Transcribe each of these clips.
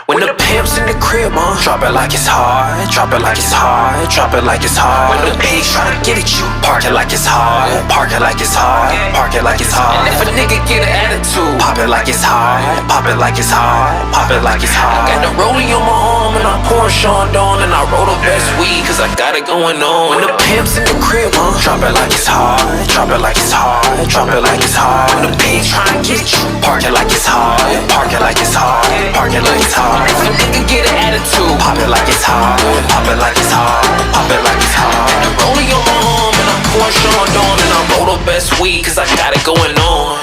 When the pimp's in the crib, drop it like it's hard, drop it like it's hard, drop it like it's hard. When the pigs try to get at you, park it like it's hard, park it like it's hard, park it like it's hard. And if a nigga get an attitude, pop it like it's hard, pop it like it's hard, pop it like it's hard. Got the rollie on my arm and I'm pouring Sean Dawn and I roll the best weed cause I got it going on. When the pimp's in the crib, drop it like it's hard, drop it like it's hard, drop it like it's hard. When the pigs try to get you, park it like it's hard, park it like it's hard, park it like it's hard. If a nigga get an attitude, pop it like it's hard, pop it like it's hard, pop it like it's hard. And the rollie on my arm and I'm pouring Sean Dawn and I roll the best weed cause I got it going on.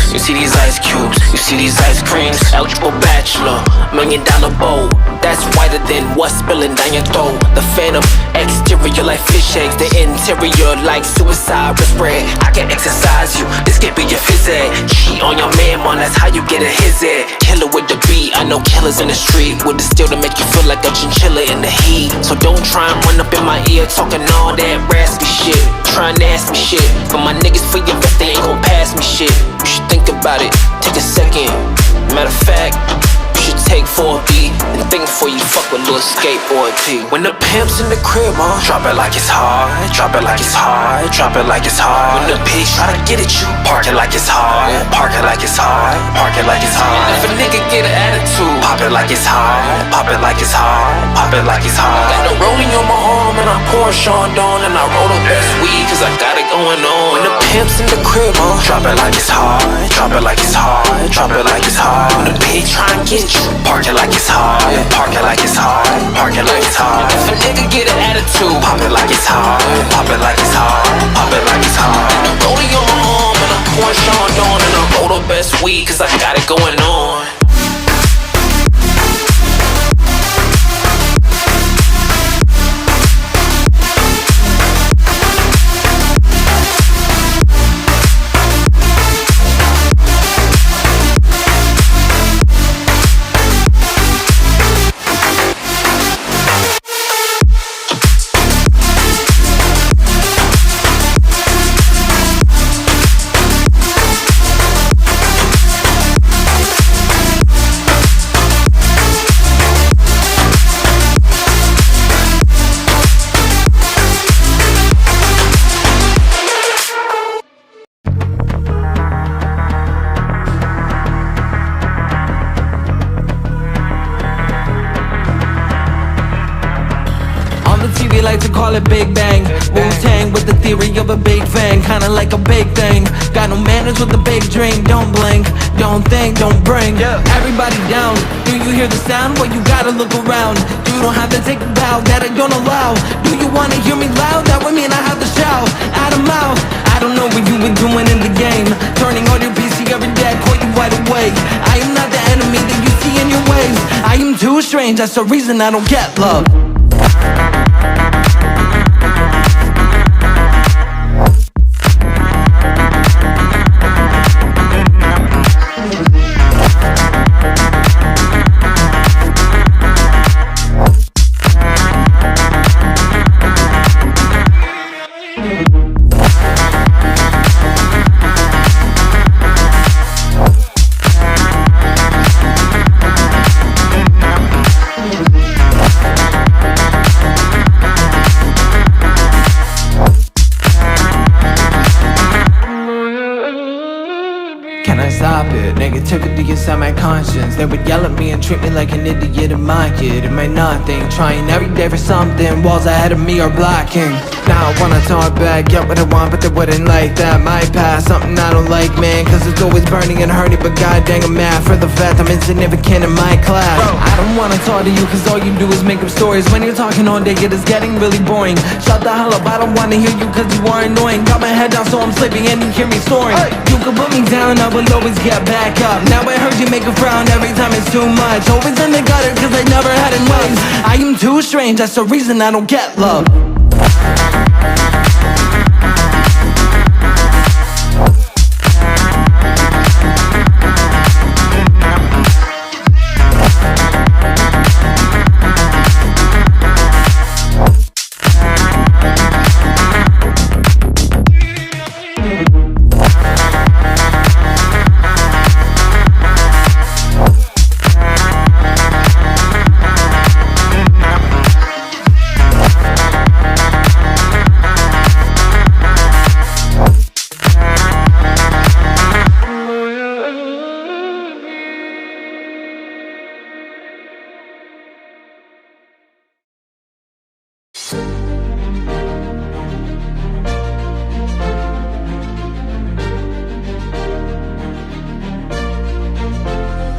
You see these ice cubes, you see these ice creams. Eligible bachelor, $1,000,000 bowl. That's whiter than what's spilling down your throat. The phantom, exterior like fish eggs. The interior like suicide wrist spread. I can exercise you, this could be your phys ed. Cheat on your man, that's how you get a his ed. Killer with the beat, I know killers in the street with the steel to make you feel like a chinchilla in the heat. So don't try and run up in my ear talking all that raspy shit. Try and ask me shit, but my niggas for your vest, they ain't gon' pass me shit. You should think about it, take a second. Matter of fact, you should take 4B and think before you fuck with little skateboard T. When the pimp's in the crib, drop it like it's hard, drop it like it's hard, drop it like it's hard. When the pigs try to get at you, park it like it's hard, park it like it's hard, park it like it's hard. And if a nigga get an attitude, pop it like it's hard, pop it like it's hard, pop it like it's hard. Got the rolling on my arm and I'm pouring Sean Dawn and I roll the best weed cause I got it going on. When the pimp's in the crib, drop it like it's hard, drop it like it's hard, drop it like it's hard. When the pigs try and get you, park it like it's hard, park it like it's hard, park it like it's hard. If a nigga get an attitude, pop it like it's hard, pop it like it's hard, pop it like it's hard. And the rollie on my arm and I'm pouring Sean Dawn and I roll the best weed cause I got it going on. Like to call it Big Bang. Wu-Tang with the theory of a big fang, kinda like a big thing. Got no manners with a big dream. Don't blink, don't think, don't bring everybody down. Do you hear the sound? Well, you gotta look around. You don't have to take a bow, that I don't allow. Do you wanna hear me loud? That would mean I have to shout out of mouth. I don't know what you've been doing in the game, turning on your PC every day, call you wide awake. I am not the enemy that you see in your ways. I am too strange, that's the reason I don't get love. Can I stop it? Negativity inside my conscience. They would yell at me and treat me like an idiot in my kid. It meant nothing, trying every day for something. Walls ahead of me are blocking. Now I wanna talk back, get what I want, but they wouldn't like that. My past, something I don't like, man, cause it's always burning and hurting. But god dang, I'm mad for the fact I'm insignificant in my class. I don't wanna talk to you cause all you do is make up stories. When you're talking all day, it is getting really boring. Shut the hell up, I don't wanna hear you cause you are annoying. Got my head down so I'm sleeping and you hear me snoring. You can put me down, I will always get back up. Now I heard you make a frown every time it's too much. Always in the gutter cause I never had enough. I am too strange, that's the reason I don't get love.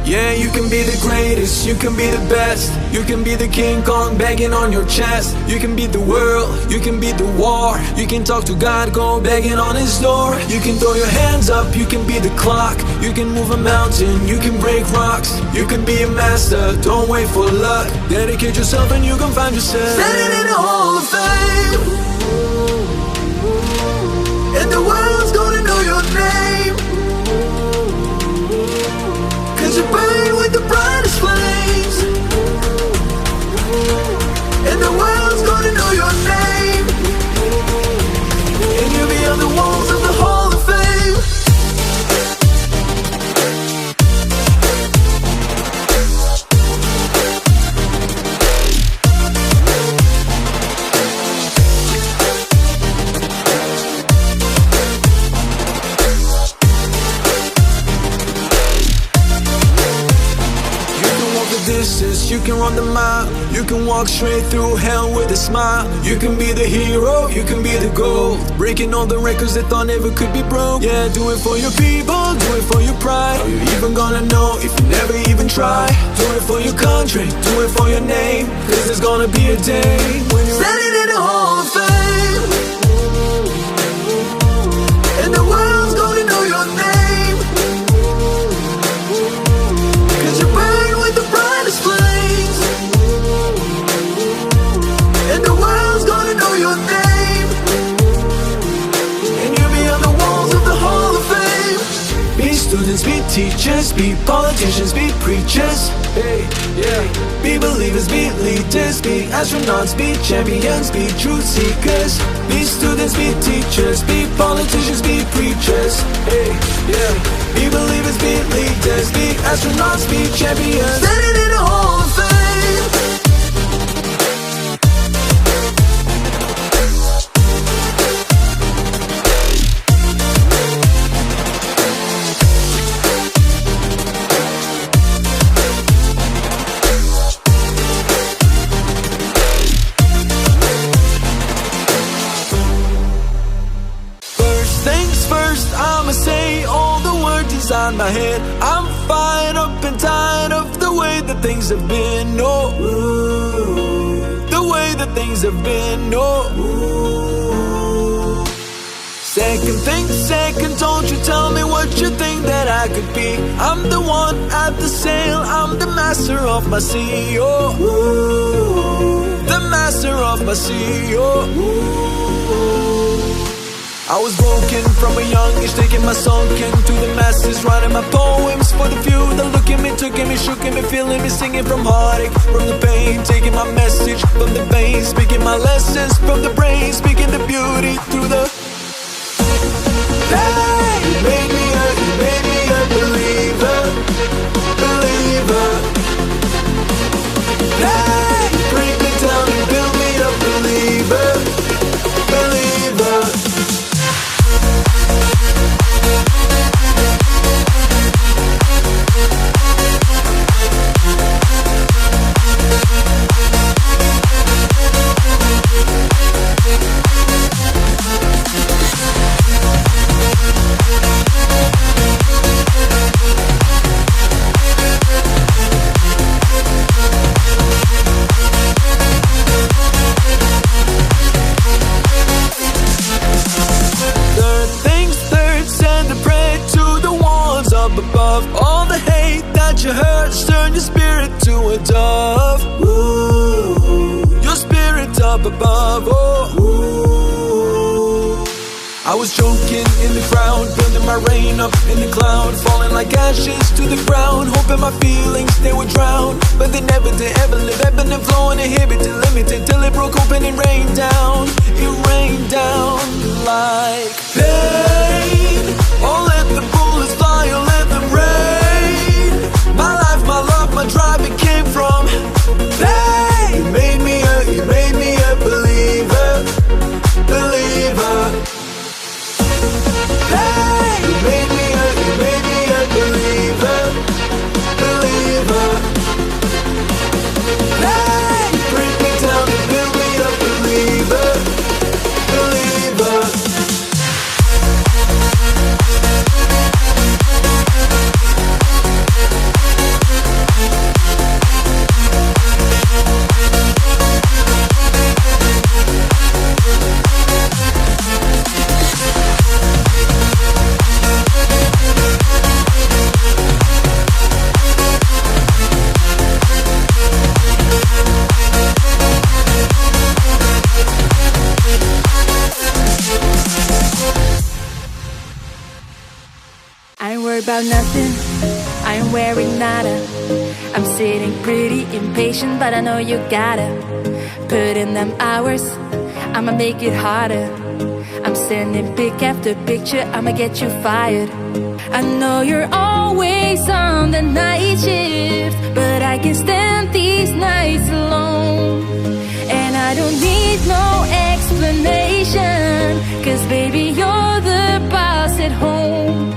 Yeah, you can be the greatest, you can be the best. You can be the King Kong banging on your chest. You can beat the world, you can beat the war. You can talk to God, go begging on his door. You can throw your hands up, you can be the clock. You can move a mountain, you can break rocks. You can be a master, don't wait for luck. Dedicate yourself and you can find yourself standing in the Hall of Fame. And the world's gonna know your name, cause you burn with the brightest flames. And the world's gonna know your name, and you'll be on the walls of the Hall of Fame. You can run the mile, you can walk straight through hell with a smile. You can be the hero, you can be the gold, breaking all the records that thought never could be broke. Yeah, do it for your people, do it for your pride. Are you even gonna know if you never even try? Do it for your country, do it for your name, cause there's gonna be a day when you're standing in the Hall of Fame. And the world's gonna know your name, cause you burn with the brightest flame. And the world's gonna know your name, and you'll be on the walls of the Hall of Fame. Be students, be teachers, be politicians, be preachers. Hey, yeah. Be believers, be leaders, be astronauts, be champions, be truth seekers. Be students, be teachers, be politicians, be preachers. Hey, yeah. Be believers, be leaders, be astronauts, be champions. Standing in the Hall of Fame. On my head, I'm fired up and tired of the way that things have been. No, the way that things have been. No. Second think, second, don't you tell me what you think that I could be. I'm the one at the sail, I'm the master of my sea. Oh, the master of my sea. Oh. I was broken from a young age, taking my song into the masses, writing my poems for the few that look at me, took at me, shook at me, feeling me, singing from heartache, from the pain, taking my message from the veins, speaking my lessons from the brain, speaking the beauty through the pain. Made me a believer, believer. Pain, break me down and build me a believer, believer. love. All the hate that you heard, turn your spirit to a dove. Ooh, your spirit up above. Oh, ooh. I was choking in the crowd, building my rain up in the cloud, falling like ashes to the ground, hoping my feelings they would drown. But they never did, ever live, ebbing and flowing, inhibited, limited, till it broke open and rained down. It rained down like pain. Oh, let the bullets fly, or let them rain. My life, my love, my drive, it came from pain. You made me a believer, believer. Hey, you made me a believer, believer. Hey, you break me down and build me a believer, believer. I ain't worried about nothing, I ain't wearing nada. I'm sitting pretty impatient, but I know you gotta put in them hours, I'ma make it harder. I'm sending pic after picture, I'ma get you fired. I know you're always on the night shift, but I can stand these nights alone. And I don't need no explanation, cause baby you're the boss at home.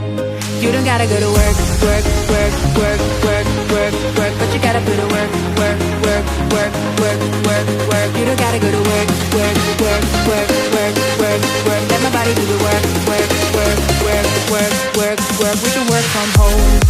You don't gotta go to work, work, work, work, work, work, work, but you gotta put in work, work, work, work, work, work, work. You don't gotta go to work, work, work, work, work, work, work. Let my body do the work, work, work, work, work, work, work. We can work from home.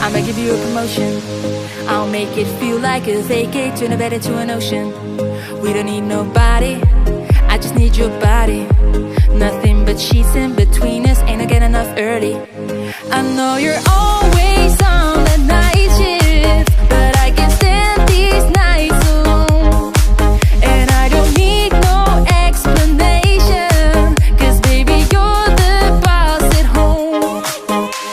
I'ma give you a promotion. I'll make it feel like a vacate, turn a bed into an ocean. We don't need nobody, I just need your body. Nothing but sheets in between us, ain't I get enough early. I know you're always on the night shift, but I can stand these nights alone. And I don't need no explanation, cause baby you're the boss at home.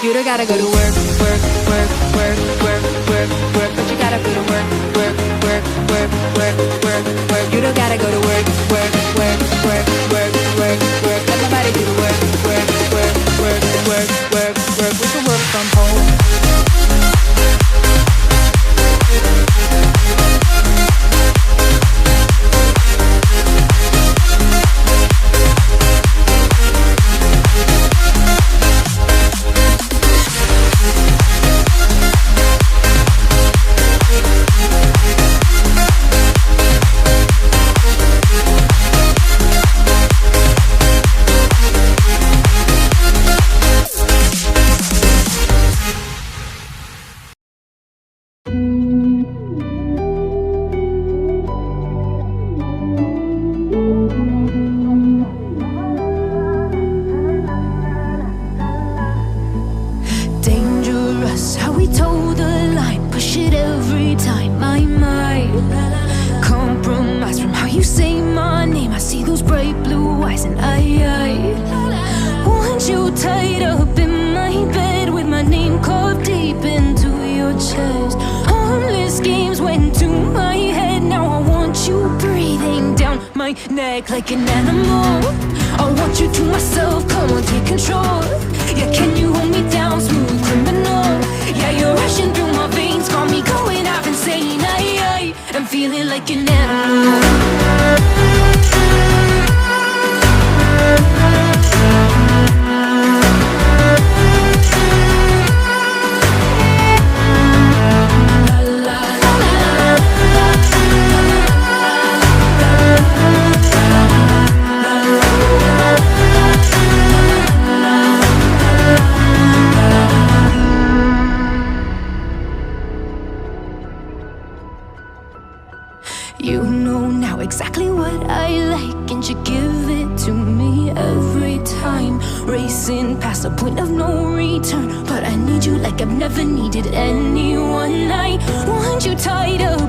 You don't gotta go to work, work, work, work, work, work, work, but you gotta go to work, work, work, work, work, work, work. You don't gotta go to work, work, work, work, work, work, work. Let nobody do the work, work, work, work, work, work, work. We can work from home. Neck like an animal, I want you to myself, come on take control. Yeah, can you hold me down, smooth criminal? Yeah, you're rushing through my veins, got me going off insane. I'm feeling like an animal. exactly what I like, and you give it to me every time. Racing past the point of no return, but I need you like I've never needed anyone. I want you tied up